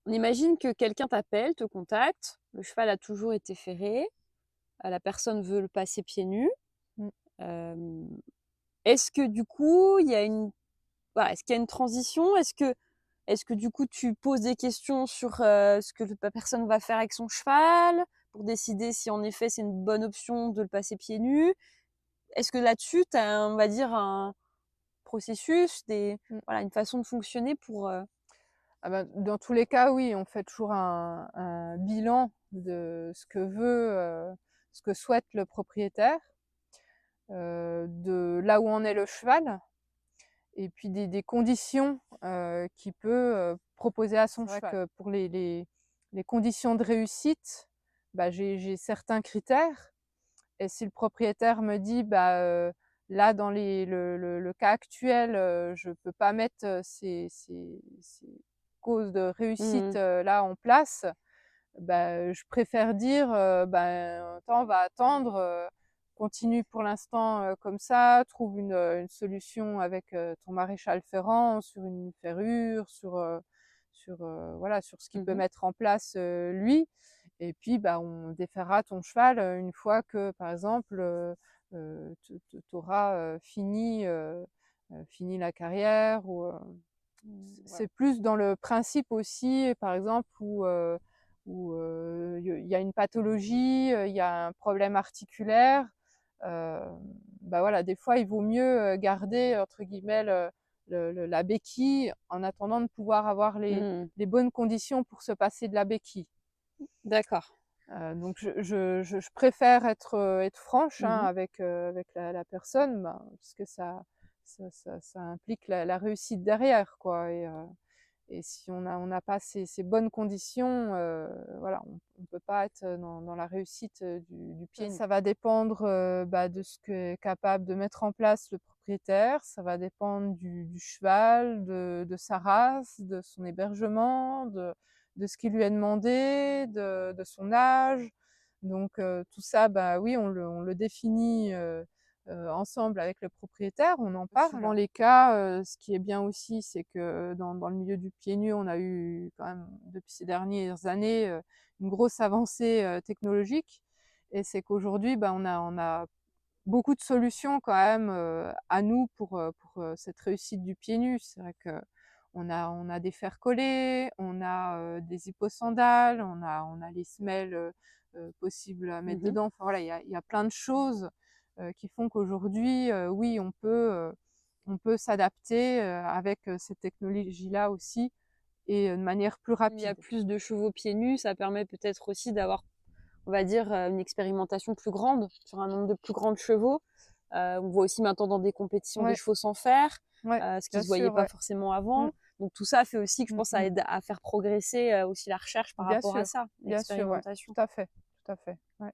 On imagine que quelqu'un t'appelle, te contacte, le cheval a toujours été ferré, la personne veut le passer pieds nus. Mmh. Hem, est-ce que du coup, il y a une voilà, est-ce qu'il y a une transition? Est-ce que du coup, tu poses des questions sur, ce que la personne va faire avec son cheval, pour décider si en effet c'est une bonne option de le passer pieds nus? Est-ce que là-dessus, tu as, on va dire, un processus, Mmh. voilà, une façon de fonctionner pour, Ah bah, dans tous les cas, oui, on fait toujours un bilan de ce que souhaite le propriétaire, de là où en est le cheval et puis des conditions, qu'il peut, proposer à son c'est vrai cheval. que Pour les conditions de réussite, bah, j'ai certains critères et si le propriétaire me dit: «Bah, là dans le cas actuel, je peux pas mettre, ces causes de réussite, mmh là en place», bah, je préfère dire, «Ben, attends, on va attendre, continue pour l'instant, comme ça, trouve une solution avec, ton maréchal ferrant sur une ferrure, voilà, sur ce qu'il peut mh. mettre en place, lui et puis, bah, on déferra ton cheval, une fois que, par exemple, tu auras, fini la carrière ou, Ouais. c'est plus dans le principe aussi, par exemple, il y a une pathologie, il y a un problème articulaire, heu, bah, voilà, des fois, il vaut mieux, garder entre guillemets la béquille en attendant de pouvoir avoir Mmh. les bonnes conditions pour se passer de la béquille. D'accord. Donc je préfère être franche, hein, Mmh. avec la personne, ben, parce que ça implique la réussite derrière, quoi et si on n'a pas ces bonnes conditions, voilà, on peut pas être, dans la réussite, du pied nu. Ça va dépendre, bah, de ce qu'est capable de mettre en place le propriétaire, ça va dépendre du cheval, de sa race, de son hébergement, de ce qui lui est demandé, de son âge. Donc tout ça, bah, oui, on le définit, ensemble avec le propriétaire, on en parle. Souvent Dans les cas, ce qui est bien aussi, c'est que dans le milieu du pied nu, on a eu quand même depuis ces dernières années, une grosse avancée, technologique et c'est qu'aujourd'hui, bah, on a beaucoup de solutions quand même, à nous pour, cette réussite du pied nu. C'est vrai qu'on a des fers collés, on a, des hyposandales, on a les semelles, possibles à mettre mmh. dedans. Enfin voilà, il y a plein de choses, qui font qu'aujourd'hui, oui, on peut s'adapter, avec, cette technologie-là aussi et de manière plus Il y a rapide. plus de chevaux pieds nus, ça permet peut-être aussi d'avoir, on va dire, une expérimentation plus grande, sur un nombre de plus grands de chevaux. On voit aussi maintenant dans des compétitions des Ouais, chevaux sans fer, ouais, ce qui bien se voyait sûr, pas ouais. forcément Mmh, avant. Donc tout ça fait aussi que je mmh pense ça mh. aide à faire progresser, aussi la recherche par rapport à ça, Bien sûr, ouais, l'expérimentation. tout à fait, ouais.